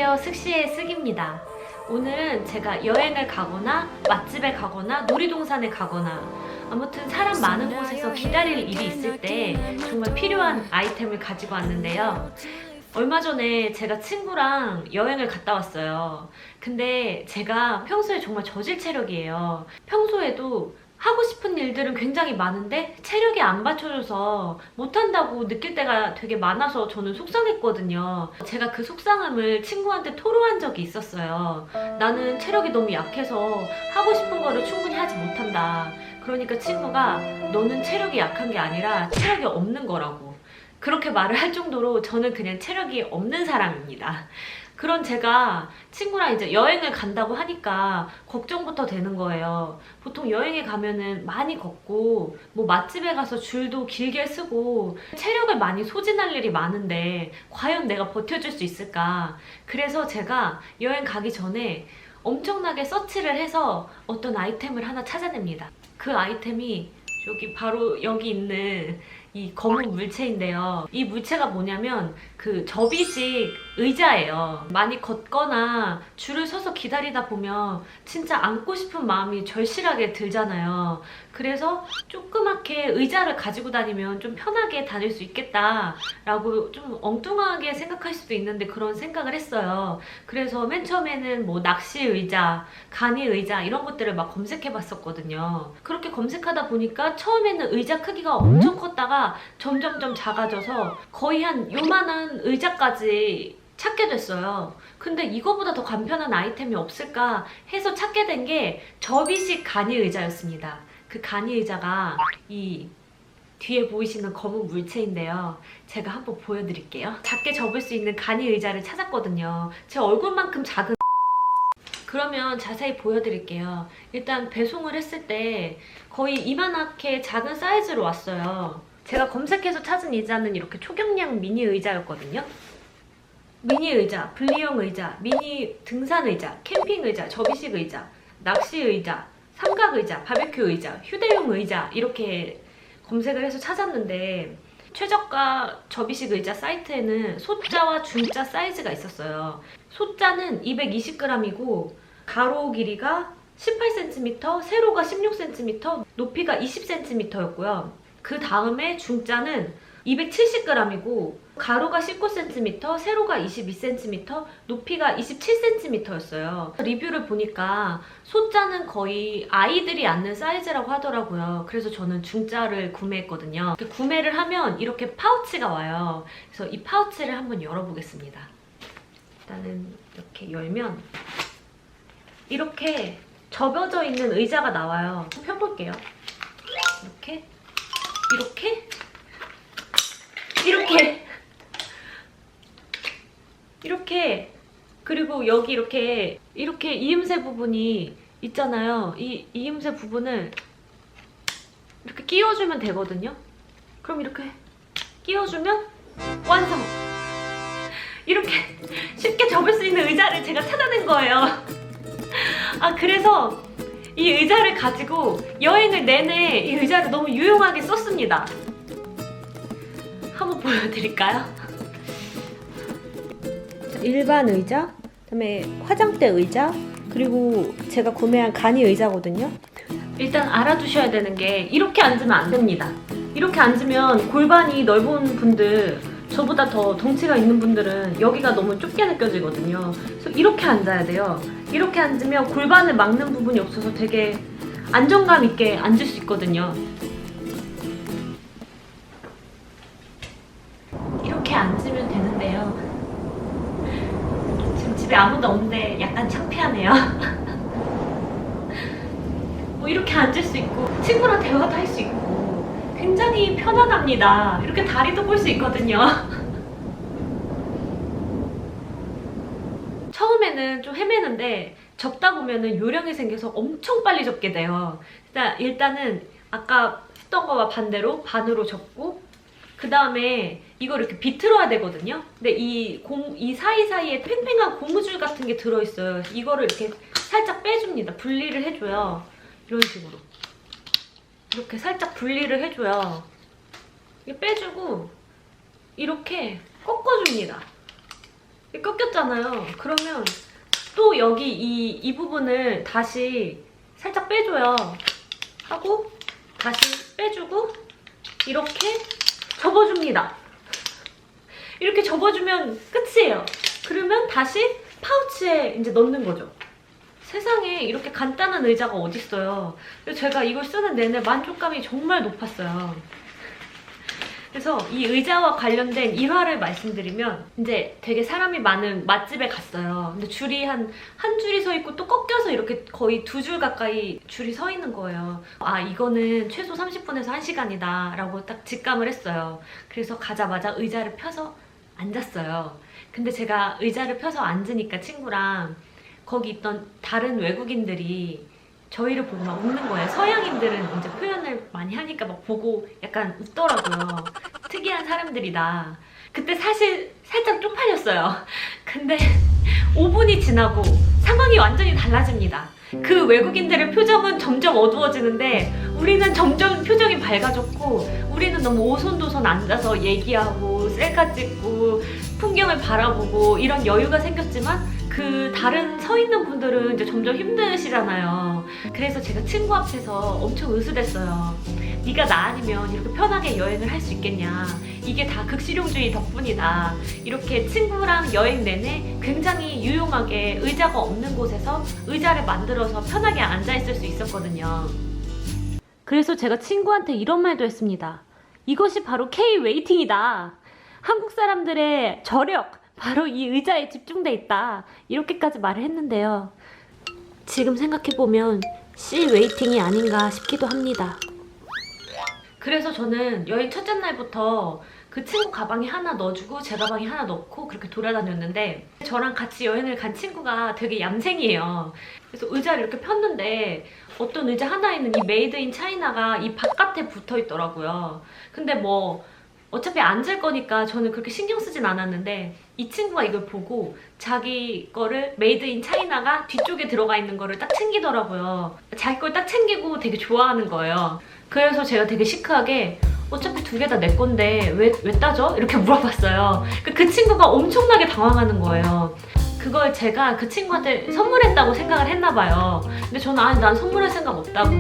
안녕하세요. 슥시의 슥입니다. 오늘은 제가 여행을 가거나 맛집에 가거나 놀이동산에 가거나 아무튼 사람 많은 곳에서 기다릴 일이 있을 때 정말 필요한 아이템을 가지고 왔는데요. 얼마 전에 제가 친구랑 여행을 갔다 왔어요. 근데 제가 평소에 정말 저질 체력이에요. 평소에도 하고 싶은 일들은 굉장히 많은데 체력이 안 받쳐줘서 못한다고 느낄 때가 되게 많아서 저는 속상했거든요. 제가 그 속상함을 친구한테 토로한 적이 있었어요. 나는 체력이 너무 약해서 하고 싶은 거를 충분히 하지 못한다. 그러니까 친구가 너는 체력이 약한 게 아니라 체력이 없는 거라고 그렇게 말을 할 정도로 저는 그냥 체력이 없는 사람입니다. 그런 제가 친구랑 이제 여행을 간다고 하니까 걱정부터 되는 거예요. 보통 여행에 가면은 많이 걷고 뭐 맛집에 가서 줄도 길게 서고 체력을 많이 소진할 일이 많은데 과연 내가 버텨줄 수 있을까? 그래서 제가 여행 가기 전에 엄청나게 서치를 해서 어떤 아이템을 하나 찾아냅니다. 그 아이템이 바로 여기 있는 이 검은 물체인데요. 이 물체가 뭐냐면 그 접이식 의자예요. 많이 걷거나 줄을 서서 기다리다 보면 진짜 앉고 싶은 마음이 절실하게 들잖아요. 그래서 조그맣게 의자를 가지고 다니면 좀 편하게 다닐 수 있겠다라고 좀 엉뚱하게 생각할 수도 있는데 그런 생각을 했어요. 그래서 맨 처음에는 뭐 낚시 의자, 간이 의자 이런 것들을 막 검색해 봤었거든요. 그렇게 검색하다 보니까 처음에는 의자 크기가 엄청 컸다가 점점점 작아져서 거의 한 요만한 의자까지 찾게 됐어요. 근데 이거보다 더 간편한 아이템이 없을까 해서 찾게 된 게 접이식 간이 의자였습니다. 그 간이 의자가 이 뒤에 보이시는 검은 물체인데요. 제가 한번 보여드릴게요. 작게 접을 수 있는 간이 의자를 찾았거든요. 제 얼굴만큼 작은 그러면 자세히 보여드릴게요. 일단 배송을 했을 때 거의 이만하게 작은 사이즈로 왔어요. 제가 검색해서 찾은 의자는 이렇게 초경량 미니 의자였거든요. 미니 의자, 분리형 의자, 미니 등산 의자, 캠핑 의자, 접이식 의자, 낚시 의자, 삼각 의자, 바베큐 의자, 휴대용 의자 이렇게 검색을 해서 찾았는데 최저가 접이식 의자 사이트에는 소자와 중자 사이즈가 있었어요. 소자는 220g이고 가로 길이가 18cm, 세로가 16cm, 높이가 20cm였고요. 그 다음에 중자는 270g이고 가로가 19cm, 세로가 22cm, 높이가 27cm였어요. 리뷰를 보니까 소자는 거의 아이들이 앉는 사이즈라고 하더라고요. 그래서 저는 중자를 구매했거든요. 구매를 하면 이렇게 파우치가 와요. 그래서 이 파우치를 한번 열어보겠습니다. 일단은 이렇게 열면 이렇게 접어져 있는 의자가 나와요. 펴볼게요. 이렇게 이렇게 그리고 여기 이렇게 이음새 부분이 있잖아요. 이 이음새 부분을 이렇게 끼워주면 되거든요. 그럼 이렇게 끼워주면 완성! 이렇게 쉽게 접을 수 있는 의자를 제가 찾아낸 거예요. 그래서 이 의자를 가지고 여행을 내내 이 의자를 너무 유용하게 썼습니다. 한번 보여드릴까요? 일반 의자, 그다음에 화장대 의자, 그리고 제가 구매한 간이 의자거든요. 일단 알아두셔야 되는 게 이렇게 앉으면 안 됩니다. 이렇게 앉으면 골반이 넓은 분들, 저보다 더 덩치가 있는 분들은 여기가 너무 좁게 느껴지거든요. 그래서 이렇게 앉아야 돼요. 이렇게 앉으면 골반을 막는 부분이 없어서 되게 안정감 있게 앉을 수 있거든요. 이렇게 앉으면 되는데요. 지금 집에 아무도 없는데 약간 창피하네요. 뭐 이렇게 앉을 수 있고 친구랑 대화도 할 수 있고 굉장히 편안합니다. 이렇게 다리도 볼 수 있거든요. 처음에는 좀 헤매는데 접다 보면은 요령이 생겨서 엄청 빨리 접게 돼요. 일단은 아까 했던 거와 반대로 반으로 접고 그 다음에 이걸 이렇게 비틀어야 되거든요. 근데 이 사이사이에 팽팽한 고무줄 같은 게 들어있어요. 이거를 이렇게 살짝 빼줍니다. 분리를 해줘요. 이런 식으로. 이렇게 살짝 분리를 해줘요. 이렇게 빼주고 이렇게 꺾어줍니다. 꺾였잖아요. 그러면 또 여기 이 부분을 다시 살짝 빼줘요. 하고 다시 빼주고 이렇게 접어줍니다. 이렇게 접어주면 끝이에요. 그러면 다시 파우치에 이제 넣는 거죠. 세상에 이렇게 간단한 의자가 어딨어요. 그래서 제가 이걸 쓰는 내내 만족감이 정말 높았어요. 그래서 이 의자와 관련된 일화를 말씀드리면, 이제 되게 사람이 많은 맛집에 갔어요. 근데 줄이 한 줄이 서 있고 또 꺾여서 이렇게 거의 2줄 가까이 줄이 서 있는 거예요. 아, 이거는 최소 30분에서 1시간이다 라고 딱 직감을 했어요. 그래서 가자마자 의자를 펴서 앉았어요. 근데 제가 의자를 펴서 앉으니까 친구랑 거기 있던 다른 외국인들이 저희를 보고 막 웃는 거예요. 서양인들은 이제 표현을 많이 하니까 막 보고 약간 웃더라고요. 특이한 사람들이다. 그때 사실 살짝 쪽팔렸어요. 근데 5분이 지나고 상황이 완전히 달라집니다. 그 외국인들의 표정은 점점 어두워지는데 우리는 점점 표정이 밝아졌고, 우리는 너무 오손도손 앉아서 얘기하고 셀카 찍고 풍경을 바라보고 이런 여유가 생겼지만, 그 다른 서 있는 분들은 이제 점점 힘드시잖아요. 그래서 제가 친구 앞에서 엄청 으스댔어요. 네가 나 아니면 이렇게 편하게 여행을 할 수 있겠냐. 이게 다 극실용주의 덕분이다. 이렇게 친구랑 여행 내내 굉장히 유용하게 의자가 없는 곳에서 의자를 만들어서 편하게 앉아있을 수 있었거든요. 그래서 제가 친구한테 이런 말도 했습니다. 이것이 바로 K-웨이팅이다. 한국 사람들의 저력, 바로 이 의자에 집중돼 있다. 이렇게까지 말을 했는데요. 지금 생각해보면 C-웨이팅이 아닌가 싶기도 합니다. 그래서 저는 여행 첫째 날부터 그 친구 가방에 하나 넣어주고 제 가방에 하나 넣고 그렇게 돌아다녔는데, 저랑 같이 여행을 간 친구가 되게 얌생이에요. 그래서 의자를 이렇게 폈는데 어떤 의자 하나에는 이 메이드 인 차이나가 이 바깥에 붙어 있더라고요. 근데 뭐 어차피 앉을 거니까 저는 그렇게 신경 쓰진 않았는데, 이 친구가 이걸 보고 자기 거를 메이드 인 차이나가 뒤쪽에 들어가 있는 거를 딱 챙기더라고요. 자기 걸 딱 챙기고 되게 좋아하는 거예요. 그래서 제가 되게 시크하게 어차피 2개 다 내 건데 왜 따져? 이렇게 물어봤어요. 그 친구가 엄청나게 당황하는 거예요. 그걸 제가 그 친구한테 선물했다고 생각을 했나 봐요. 근데 저는 아니, 난 선물할 생각 없다고.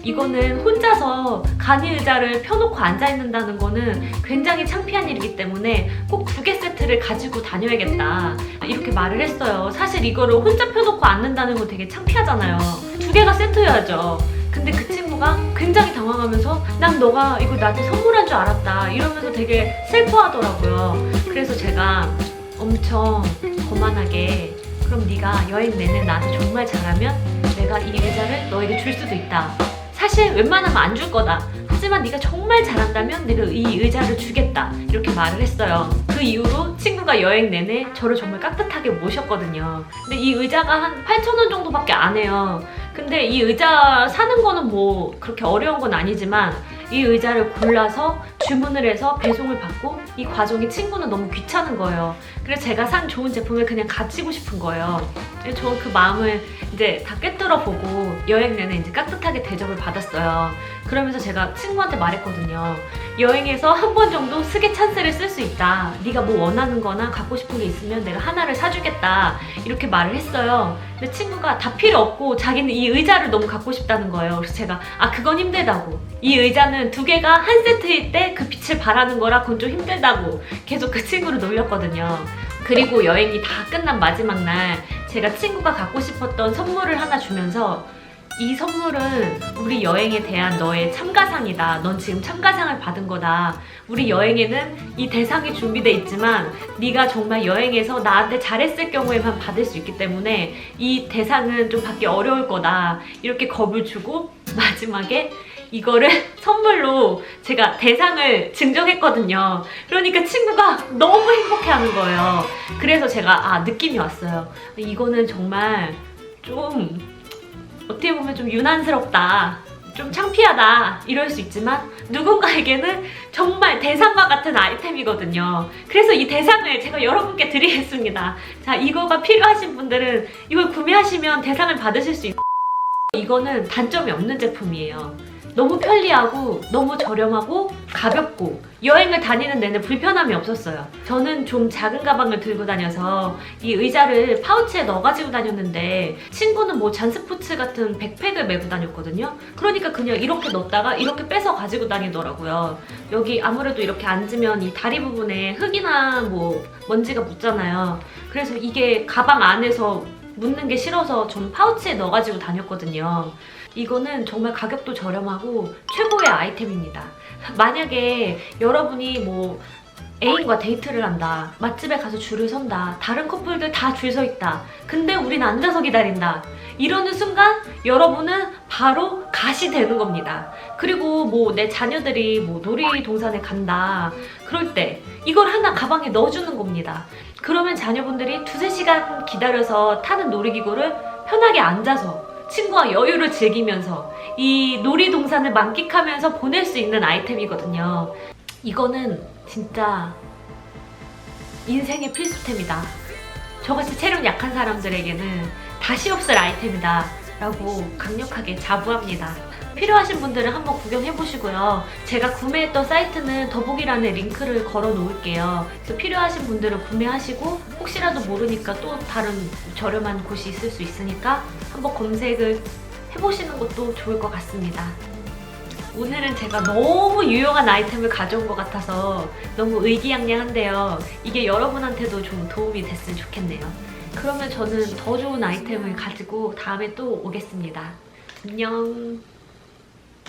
이거는 혼자서 간이 의자를 펴놓고 앉아있는다는 거는 굉장히 창피한 일이기 때문에 꼭 2개 세트를 가지고 다녀야겠다. 이렇게 말을 했어요. 사실 이거를 혼자 펴놓고 앉는다는 건 되게 창피하잖아요. 2개가 세트여야죠. 근데 그 친구가 굉장히 당황하면서 난 너가 이거 나한테 선물한 줄 알았다 이러면서 되게 슬퍼하더라고요. 그래서 제가 엄청 거만하게, 그럼 네가 여행 내내 나한테 정말 잘하면 내가 이 의자를 너에게 줄 수도 있다. 사실 웬만하면 안 줄 거다. 하지만 네가 정말 잘한다면 내가 이 의자를 주겠다. 이렇게 말을 했어요. 그 이후로 친구가 여행 내내 저를 정말 깍듯하게 모셨거든요. 근데 이 의자가 한 8,000원 정도밖에 안 해요. 근데 이 의자 사는 거는 뭐 그렇게 어려운 건 아니지만, 이 의자를 골라서 주문을 해서 배송을 받고 이 과정이 친구는 너무 귀찮은 거예요. 그래서 제가 산 좋은 제품을 그냥 가지고 싶은 거예요. 그래서 저는 그 마음을 이제 다 꿰뚫어 보고 여행 내내 이제 깍듯하게 대접을 받았어요. 그러면서 제가 친구한테 말했거든요. 여행에서 한 번 정도 스게 찬스를 쓸 수 있다. 네가 뭐 원하는 거나 갖고 싶은 게 있으면 내가 하나를 사주겠다. 이렇게 말을 했어요. 근데 친구가 다 필요 없고 자기는 이 의자를 너무 갖고 싶다는 거예요. 그래서 제가 그건 힘들다고. 이 의자는 2개가 한 세트일 때 그 빛을 발하는 거라 그건 좀 힘들다고 계속 그 친구를 놀렸거든요. 그리고 여행이 다 끝난 마지막 날 제가 친구가 갖고 싶었던 선물을 하나 주면서, 이 선물은 우리 여행에 대한 너의 참가상이다. 넌 지금 참가상을 받은 거다. 우리 여행에는 이 대상이 준비돼 있지만 네가 정말 여행에서 나한테 잘했을 경우에만 받을 수 있기 때문에 이 대상은 좀 받기 어려울 거다. 이렇게 겁을 주고 마지막에 이거를 선물로 제가 대상을 증정했거든요. 그러니까 친구가 너무 행복해하는 거예요. 그래서 제가 느낌이 왔어요. 이거는 정말 좀 어떻게 보면 좀 유난스럽다, 좀 창피하다 이럴 수 있지만 누군가에게는 정말 대상과 같은 아이템이거든요. 그래서 이 대상을 제가 여러분께 드리겠습니다. 자, 이거가 필요하신 분들은 이걸 구매하시면 대상을 받으실 수 있어요. 이거는 단점이 없는 제품이에요. 너무 편리하고 너무 저렴하고 가볍고 여행을 다니는 내내 불편함이 없었어요. 저는 좀 작은 가방을 들고 다녀서 이 의자를 파우치에 넣어 가지고 다녔는데 친구는 뭐 잔스포츠 같은 백팩을 메고 다녔거든요. 그러니까 그냥 이렇게 넣었다가 이렇게 빼서 가지고 다니더라고요. 여기 아무래도 이렇게 앉으면 이 다리 부분에 흙이나 뭐 먼지가 묻잖아요. 그래서 이게 가방 안에서 묻는 게 싫어서 전 파우치에 넣어가지고 다녔거든요. 이거는 정말 가격도 저렴하고 최고의 아이템입니다. 만약에 여러분이 뭐 애인과 데이트를 한다, 맛집에 가서 줄을 선다, 다른 커플들 다 줄 서 있다, 근데 우린 앉아서 기다린다, 이러는 순간 여러분은 바로 갓이 되는 겁니다. 그리고 뭐 내 자녀들이 뭐 놀이동산에 간다 그럴 때 이걸 하나 가방에 넣어주는 겁니다. 그러면 자녀분들이 2~3시간 기다려서 타는 놀이기구를 편하게 앉아서 친구와 여유를 즐기면서 이 놀이동산을 만끽하면서 보낼 수 있는 아이템이거든요. 이거는 진짜 인생의 필수템이다. 저같이 체력 약한 사람들에게는 다시 없을 아이템이다 라고 강력하게 자부합니다. 필요하신 분들은 한번 구경해보시고요. 제가 구매했던 사이트는 더보기란에 링크를 걸어 놓을게요. 그래서 필요하신 분들은 구매하시고 혹시라도 모르니까 또 다른 저렴한 곳이 있을 수 있으니까 한번 검색을 해보시는 것도 좋을 것 같습니다. 오늘은 제가 너무 유용한 아이템을 가져온 것 같아서 너무 의기양양한데요. 이게 여러분한테도 좀 도움이 됐으면 좋겠네요. 그러면 저는 더 좋은 아이템을 가지고 다음에 또 오겠습니다. 안녕.